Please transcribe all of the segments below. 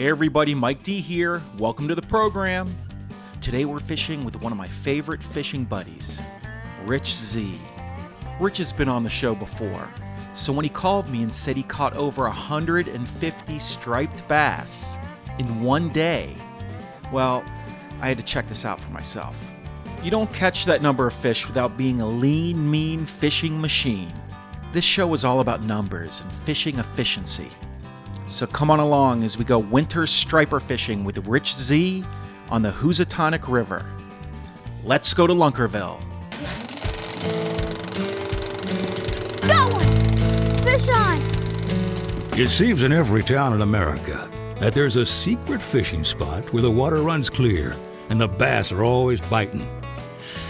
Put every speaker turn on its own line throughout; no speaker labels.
Hey everybody, Mike D here. Welcome to the program. Today we're fishing with one of my favorite fishing buddies, Rich Z. Rich has been on the show before, so when he called me and said he caught over 150 striped bass in one day, well, I had to check this out for myself. You don't catch that number of fish without being a lean, mean fishing machine. This show is all about numbers and fishing efficiency. So come on along as we go winter striper fishing with Rich Z on the Housatonic River. Let's go to Lunkerville.
Got one! Fish on!
It seems in every town in America that there's a secret fishing spot where the water runs clear and the bass are always biting.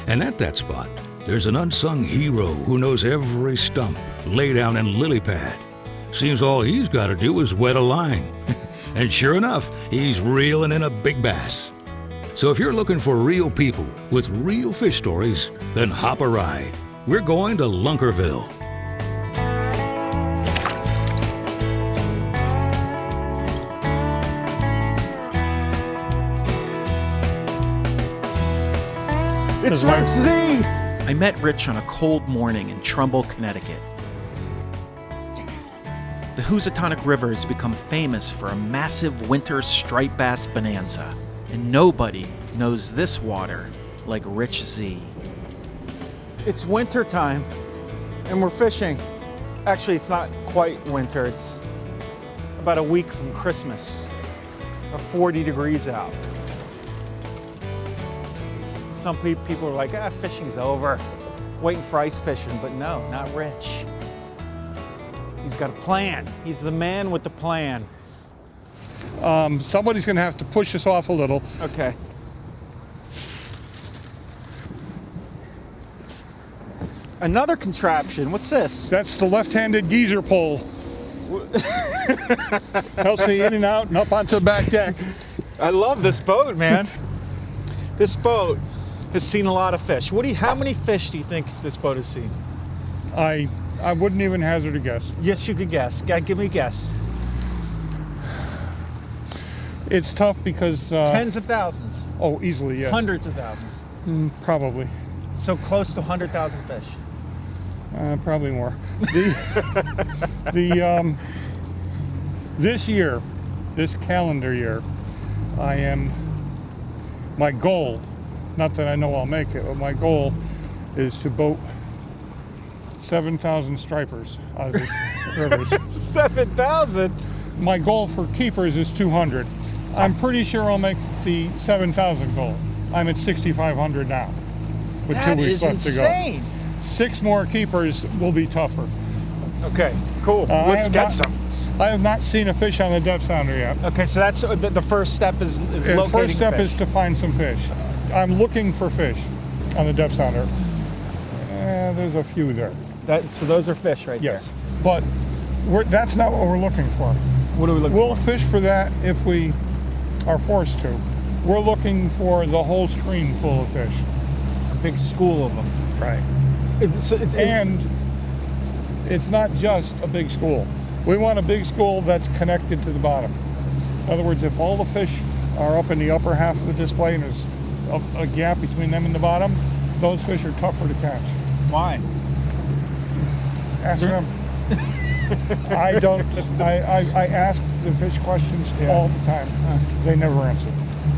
And at that spot, there's an unsung hero who knows every stump, laydown, and lily pad. Seems all he's got to do is wet a line. And sure enough, he's reeling in a big bass. So if you're looking for real people with real fish stories, then hop a ride. We're going to Lunkerville.
It's Rich Z! I met Rich on a cold morning in Trumbull, Connecticut. The Housatonic River has become famous for a massive winter striped bass bonanza, and nobody knows this water like Rich Z. It's winter time, and we're fishing. Actually, it's not quite winter. It's about a week from Christmas, or 40 degrees out. Some people are like, fishing's over, waiting for ice fishing, but no, not Rich. He's got a plan. He's the man with the plan.
Somebody's going to have to push us off a little.
Okay. Another contraption. What's this?
That's the left-handed geezer pole. Helps me in and out and up onto the back deck.
I love this boat, man. This boat has seen a lot of fish. How many fish do you think this boat has seen?
I wouldn't even hazard a guess.
Yes, you could guess. Give me a guess.
It's tough because...
Tens of thousands.
Oh, easily, yes.
Hundreds of thousands.
Probably.
So close to 100,000 fish.
Probably more. This year, this calendar year, my goal, not that I know I'll make it, but my goal is to boat 7,000 stripers out of these rivers. 7,000? My goal for keepers is 200. I'm pretty sure I'll make the 7,000 goal. I'm at 6,500 now, with 2 weeks left to go. 6 more keepers will be tougher. Okay, cool. Let's get some. I have not seen a fish on the depth sounder yet.
Okay, so that's the first step is locating
the first step
fish.
is to find some fish. I'm looking for fish on the depth sounder. There's a few there.
So those are fish right
there. Yes, but that's not what we're looking for.
What are we looking for?
We'll fish for that if we are forced to. We're looking for the whole stream full of fish.
A big school of them.
Right. And it's not just a big school. We want a big school that's connected to the bottom. In other words, if all the fish are up in the upper half of the display and there's a gap between them and the bottom, those fish are tougher to catch.
Why?
Ask them. I don't. I ask the fish questions all the time. They never answer.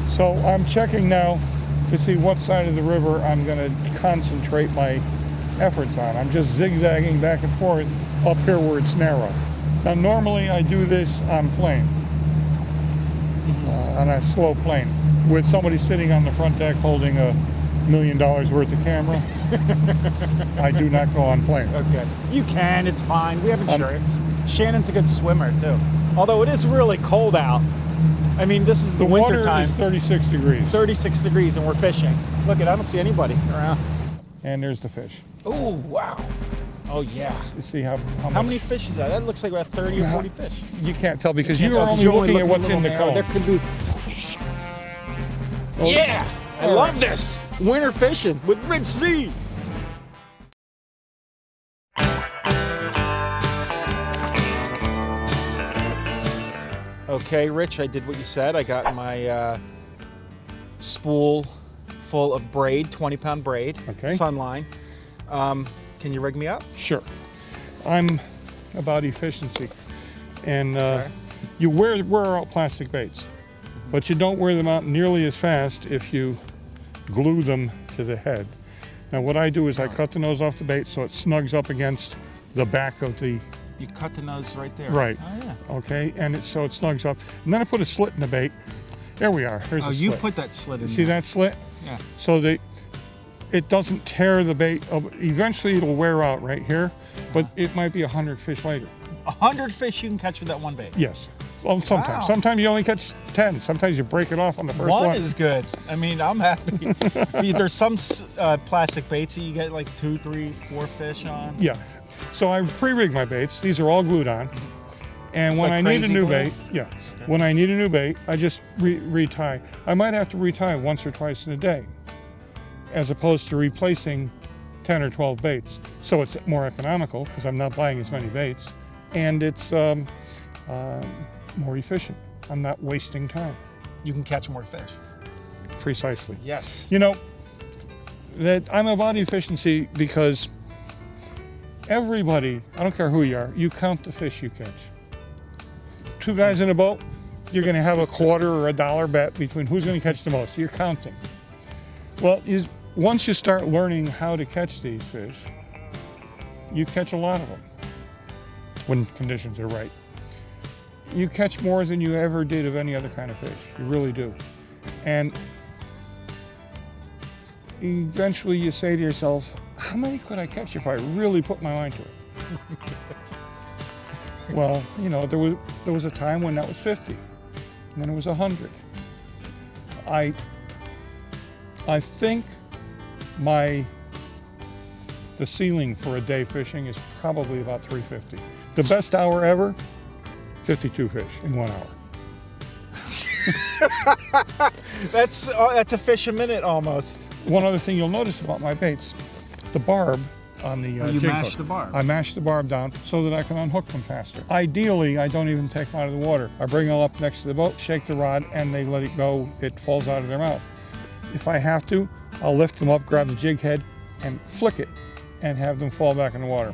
So I'm checking now to see what side of the river I'm going to concentrate my efforts on. I'm just zigzagging back and forth up here where it's narrow. Now normally I do this on plane, on a slow plane, with somebody sitting on the front deck holding $1 million worth of camera. I do not go on plane.
Okay. You can, it's fine. We have insurance. Shannon's a good swimmer too. Although it is really cold out. I mean, this is the winter
water
time.
Is 36 degrees.
36 degrees and we're fishing. Look, I don't see anybody around.
And there's the fish.
Oh, wow. Oh, yeah.
You see how
many fish is that? That looks like about 30 or 40 fish.
You can't tell because you are only looking at what's in the cone.
There could be... Yeah! I love this! Winter fishing with Rich Z! Okay, Rich, I did what you said. I got my spool full of braid, 20-pound braid,
Okay.
Sunline. Can you rig me up?
Sure. I'm about efficiency. And
Okay.
you wear out plastic baits, but you don't wear them out nearly as fast if you glue them to the head. Now what I do is I cut the nose off the bait so it snugs up against the back of the,
You cut the nose right there.
Right.
Oh, yeah.
okay, and so it snugs up. And then I put a slit in the bait. There we are, there's
Oh,
a
you
slit.
put that slit in
See
there.
that slit?
Yeah.
So that it doesn't tear the bait. Eventually it'll wear out right here, but it might be 100 fish later.
100 fish you can catch with that one bait.
Yes. Well, sometimes.
Wow.
Sometimes you only catch 10. Sometimes you break it off on the first one.
One is good. I mean, I'm happy. There's some plastic baits that you get like 2, 3, 4 fish on.
Yeah. So I pre-rig my baits. These are all glued on. And when
Like
I need a
crazy
new
glue?
bait, when I need a new bait, I just retie. I might have to retie once or twice in a day, as opposed to replacing 10 or 12 baits. So it's more economical because I'm not buying as many baits, and it's more efficient. I'm not wasting time.
You can catch more fish.
Precisely.
Yes.
You know, that I'm about efficiency because everybody, I don't care who you are, you count the fish you catch. 2 guys in a boat, you're going to have a quarter or $1 bet between who's going to catch the most. You're counting. Well, once you start learning how to catch these fish, you catch a lot of them when conditions are right. You catch more than you ever did of any other kind of fish. You really do. And eventually you say to yourself, how many could I catch if I really put my mind to it? Well, you know, there was a time when that was 50, and then it was 100. I think the ceiling for a day fishing is probably about 350. The best hour ever, 52 fish in 1 hour.
That's a fish a minute almost.
One other thing you'll notice about my baits, the barb on the
you
jig
mash
hook.
the barb.
I mash the barb down so that I can unhook them faster. Ideally, I don't even take them out of the water. I bring them up next to the boat, shake the rod, and they let it go. It falls out of their mouth. If I have to, I'll lift them up, grab the jig head, and flick it, and have them fall back in the water.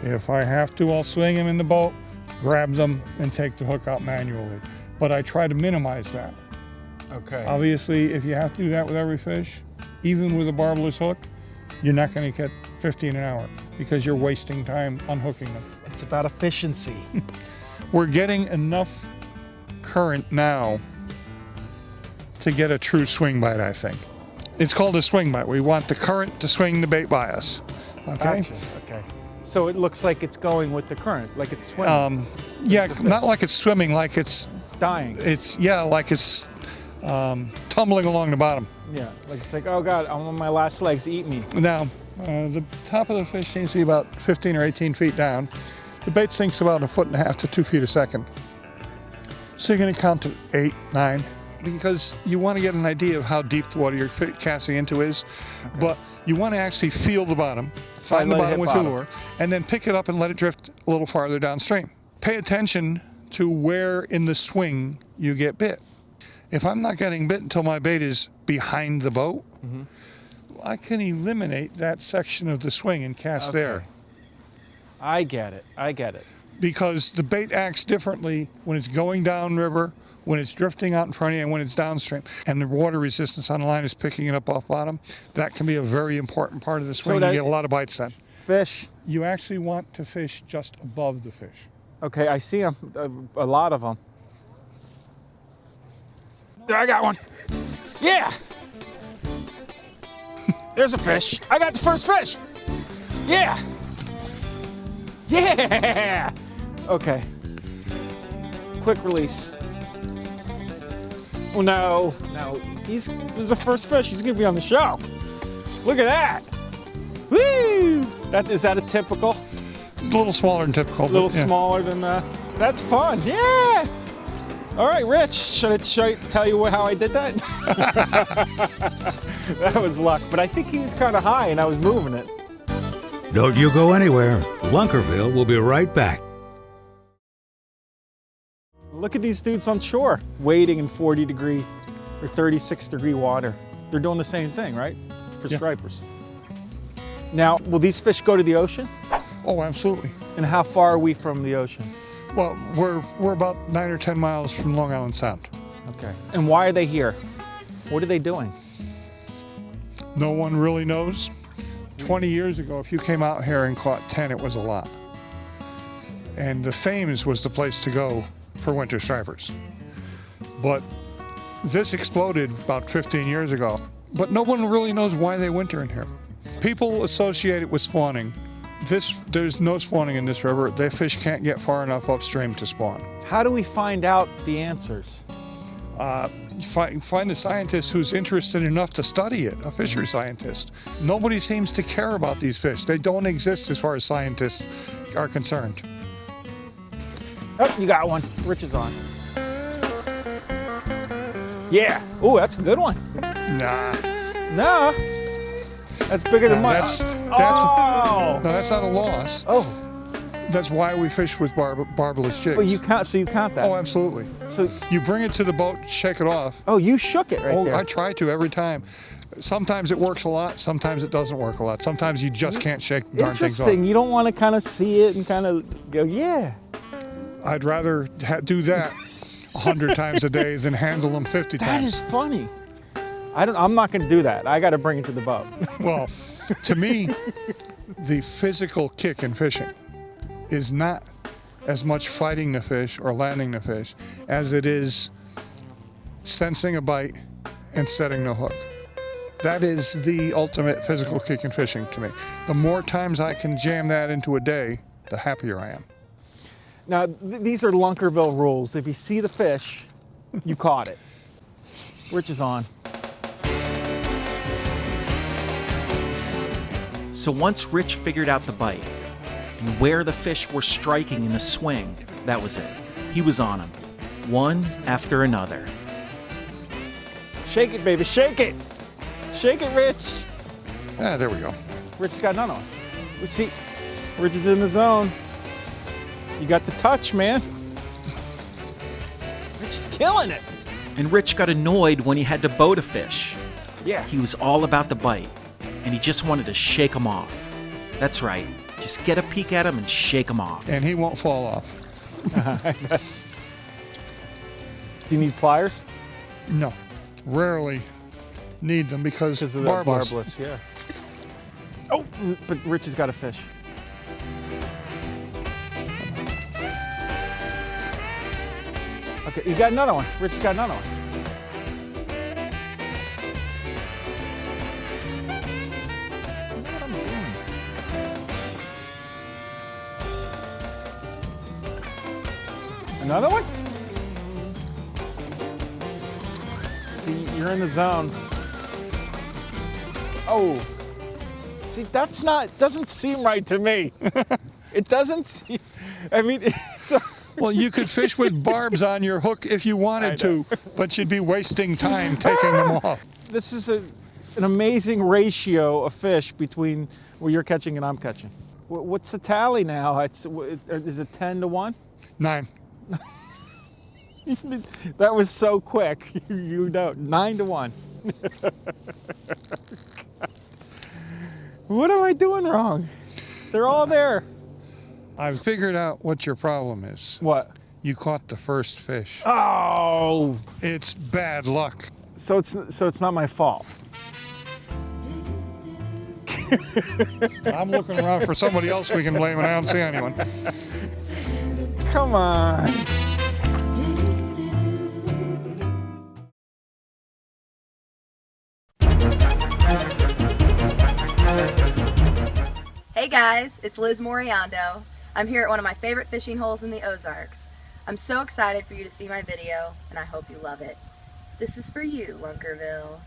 If I have to, I'll swing them in the boat, grab them, and take the hook out manually. But I try to minimize that.
Okay.
Obviously, if you have to do that with every fish, even with a barbless hook, you're not going to get 15 an hour because you're wasting time unhooking them.
It's about efficiency.
We're getting enough current now to get a true swing bite, I think. It's called a swing bite. We want the current to swing the bait by us. Okay?
Gotcha. Okay. So it looks like it's going with the current, like it's swimming.
Yeah, not like it's swimming, like it's
Dying.
like it's tumbling along the bottom.
Yeah. Like it's like, oh God, I'm on my last legs, eat me.
Now, the top of the fish seems to be about 15 or 18 feet down. The bait sinks about 1.5 feet to 2 feet a second. So you're going to count to 8, 9, because you want to get an idea of how deep the water you're casting into is.
Okay.
But you want to actually feel the bottom,
So
find the
let it
bottom
hit
with your
bottom.
lure, and then pick it up and let it drift a little farther downstream. Pay attention to where in the swing you get bit. If I'm not getting bit until my bait is behind the boat, I can eliminate that section of the swing and cast there.
I get it. I get it.
Because the bait acts differently when it's going downriver, when it's drifting out in front of you, and when it's downstream. And the water resistance on the line is picking it up off bottom. That can be a very important part of the swing.
that-
You get a lot of bites then.
Fish.
You actually want to fish just above the fish.
Okay, I see them. A lot of them. I got one. Yeah. There's a fish. I got the first fish. Yeah. Yeah. Okay. Quick release. Oh no. No. This is the first fish. He's gonna be on the show. Look at that. Woo! Is that a typical?
A little smaller than typical.
A little
but, yeah.
smaller than that's fun. Yeah. All right, Rich. Should I tell you how I did that? That was luck, but I think he was kind of high and I was moving it.
Don't you go anywhere. Lunkerville will be right back.
Look at these dudes on shore, wading in 40-degree or 36-degree water. They're doing the same thing, right? For stripers. Now, will these fish go to the ocean?
Oh, absolutely.
And how far are we from the ocean?
Well, we're about 9 or 10 miles from Long Island Sound.
Okay. And why are they here? What are they doing?
No one really knows. 20 years ago, if you came out here and caught 10, it was a lot. And the Thames was the place to go for winter stripers. But this exploded about 15 years ago. But no one really knows why they winter in here. People associate it with spawning. There's no spawning in this river. The fish can't get far enough upstream to spawn.
How do we find out the answers?
Find a scientist who's interested enough to study it, a fishery scientist. Nobody seems to care about these fish. They don't exist as far as scientists are concerned.
Oh, you got one. Rich is on. Yeah. Oh, that's a good one.
Nah.
No. That's bigger than mine.
No, that's not a loss.
Oh.
That's why we fish with barbless jigs.
Well, you count that.
Oh, absolutely.
So
you bring it to the boat, shake it off.
Oh, you shook it right there.
I try to every time. Sometimes it works a lot. Sometimes it doesn't work a lot. Sometimes you just can't shake the darn things off.
Interesting. You don't want to kind of see it and kind of go, yeah.
I'd rather do that 100 times a day than handle them 50 times.
That is funny. I'm not going to do that. I got to bring it to the boat.
Well, to me, the physical kick in fishing is not as much fighting the fish or landing the fish as it is sensing a bite and setting the hook. That is the ultimate physical kick in fishing to me. The more times I can jam that into a day, the happier I am.
Now, these are Lunkerville rules. If you see the fish, you caught it. Rich is on. So once Rich figured out the bite and where the fish were striking in the swing, that was it. He was on them, one after another. Shake it, baby, shake it! Shake it, Rich!
Ah, there we go.
Rich's got none on. Let's see. Rich is in the zone. You got the touch, man. Rich is killing it. And Rich got annoyed when he had to boat a fish. Yeah. He was all about the bite, and he just wanted to shake him off. That's right. Just get a peek at him and shake him off.
And he won't fall off.
Do you need pliers?
No. Rarely need them because
of the barbless. Yeah. Oh, but Rich has got a fish. Okay, you got another one. Rich has got another one. What am I doing? Another one? See, you're in the zone. Oh. See, doesn't seem right to me. It doesn't seem, I mean, it's a...
Well, you could fish with barbs on your hook if you wanted to, but you'd be wasting time taking them off.
This is an amazing ratio of fish between what you're catching and I'm catching. What's the tally now? Is it 10 to 1?
9.
That was so quick. You know, 9 to 1. What am I doing wrong? They're all there.
I've figured out what your problem is.
What?
You caught the first fish.
Oh!
It's bad luck.
So it's not my fault.
I'm looking around for somebody else we can blame, and I don't see anyone.
Come on.
Hey guys, it's Liz Moriando. I'm here at one of my favorite fishing holes in the Ozarks. I'm so excited for you to see my video, and I hope you love it. This is for you, Lunkerville.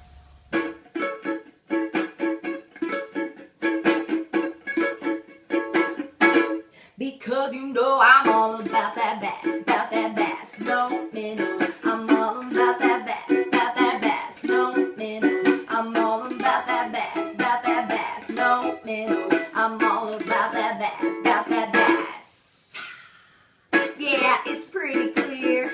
Because you know I'm all about that bass, no minnows. I'm all about that bass, no minnows. I'm all about that bass, no minnows. I'm all about that bass. Yeah, it's pretty clear.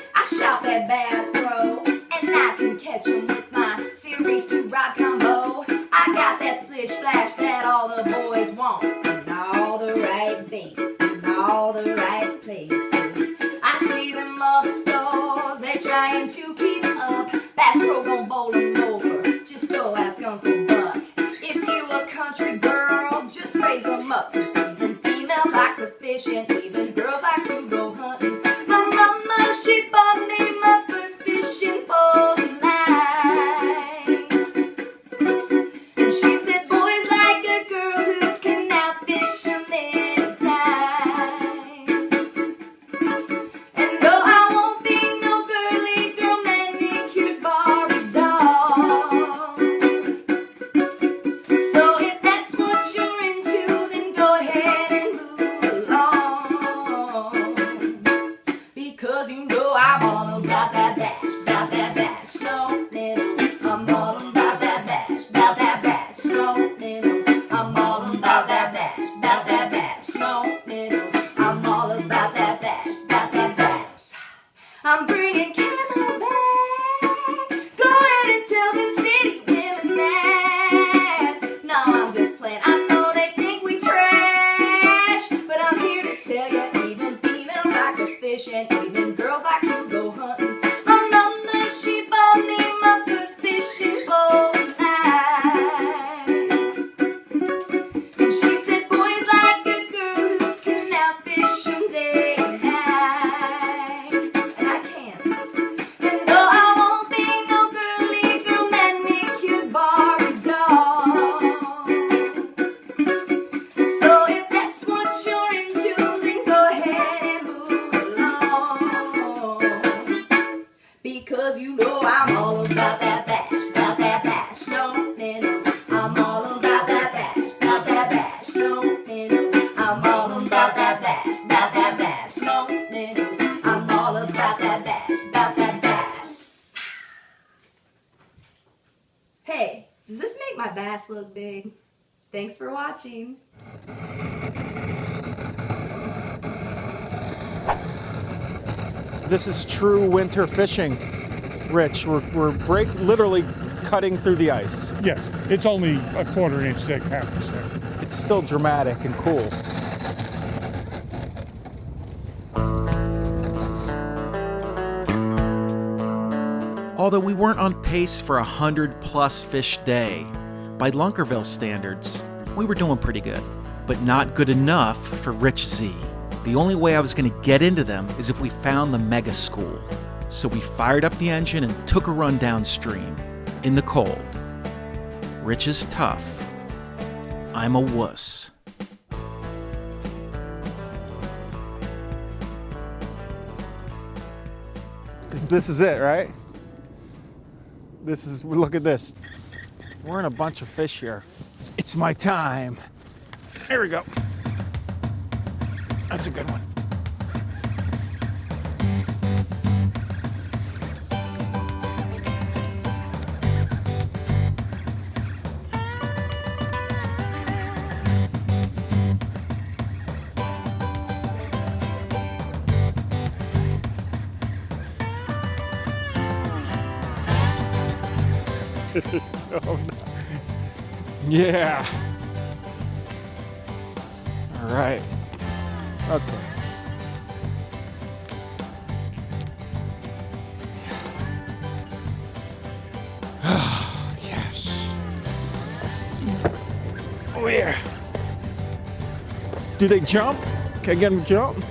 about that bass pro, and I can catch 'em with my Series 2 rod combo. I got that splish splash that all the boys want, and all the right bait, and all the right places. I see them other stores, they trying to keep up. Bass Pro gon' bowl 'em over, just go ask Uncle Buck. If you a country girl, just raise 'em up, 'cause even females like to fish and even girls like to go hunting. My mama, she bought me my first fishing pole line, and she said boys like a girl who can outfish 'em anytime. And no, I won't be no girly girl manicured Barbie doll. So if that's what you're into, then go ahead and move along, because you know I'm all about that bass, no minnows. I'm all about that bass, no minnows. I'm all about that bass, no minnows. I'm all about that bass. I'm bringing Camelback. Go ahead and tell them city women that. No, I'm just playing. I know they think we trash, but I'm here to tell you, even females like to fish and even girls like to go hunting. My mama, she bought me my first fishing pole line, and she said boys like a girl who can outfish 'em day and night. And I can. And no, I won't be no girly girl manicured Barbie doll. So if that's what you're into, then go ahead and move along, because you know I'm all about that bass, no minnows. I'm all about that bass, no minnows. I'm all about that bass, no minnows. I'm all about that bass. Hey, does this make my bass look big? Thanks for watching.
This is true winter fishing, Rich. We're literally cutting through the ice.
Yes, it's only a 1/4 inch thick, half inch thick.
It's still dramatic and cool. Although we weren't on pace for 100+ fish day, by Lunkerville standards, we were doing pretty good, but not good enough for Rich Z. The only way I was going to get into them is if we found the mega school. So we fired up the engine and took a run downstream, in the cold. Rich is tough. I'm a wuss. This is it, right? Look at this. We're in a bunch of fish here. It's my time. There we go. That's a good one. Oh, no. Yeah. All right. Okay. Yes. Oh yeah. Do they jump? Can I get them to jump?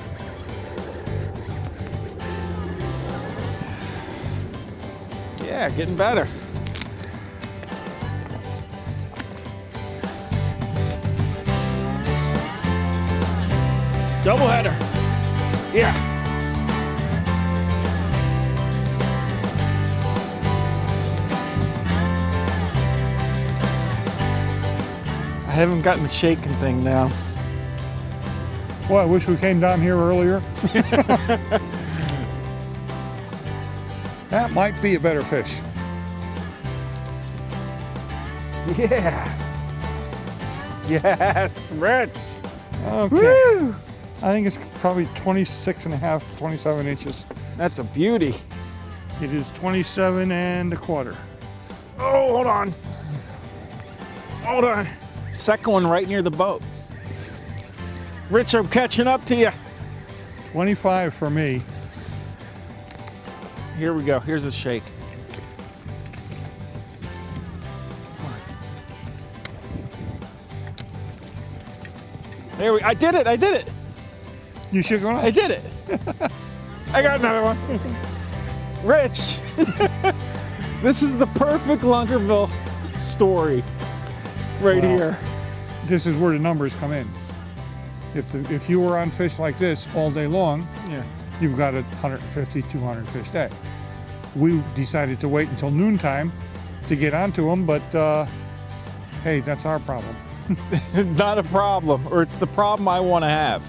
Yeah, getting better. Doubleheader. Yeah. I haven't gotten the shaking thing now.
Boy, I wish we came down here earlier. That might be a better fish.
Yeah. Yes, Rich.
Okay.
Woo!
I think it's probably 26 and a half, 27 inches.
That's a beauty.
It is 27 1/4. Oh, hold on. Hold on.
Second one right near the boat. Rich, I'm catching up to you.
25 for me.
Here we go. Here's a shake. I did it.
You should go on.
I did it. I got another one. Rich, this is the perfect Lunkerville story right
Wow.
here.
This is where the numbers come in. If you were on fish like this all day long,
Yeah.
you've got a 150, 200 fish day. We decided to wait until noontime to get onto them, but hey, that's our problem.
Not a problem, or it's the problem I want to have.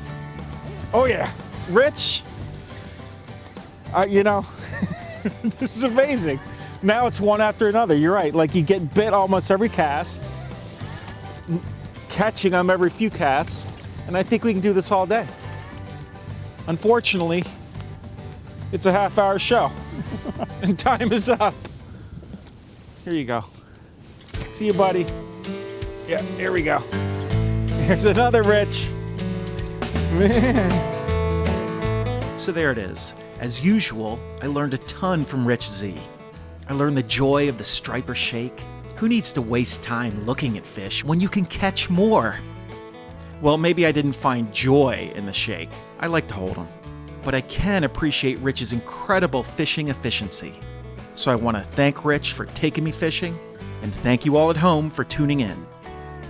Oh yeah, Rich. This is amazing. Now it's one after another. You're right. Like you get bit almost every cast, catching them every few casts, and I think we can do this all day. Unfortunately, it's a half-hour show, and time is up. Here you go. See you, buddy. Yeah, here we go. Here's another Rich. Man. So there it is. As usual, I learned a ton from Rich Z. I learned the joy of the striper shake. Who needs to waste time looking at fish when you can catch more? Well, maybe I didn't find joy in the shake. I like to hold them. But I can appreciate Rich's incredible fishing efficiency. So I want to thank Rich for taking me fishing, and thank you all at home for tuning in.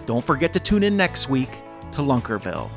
Don't forget to tune in next week to Lunkerville.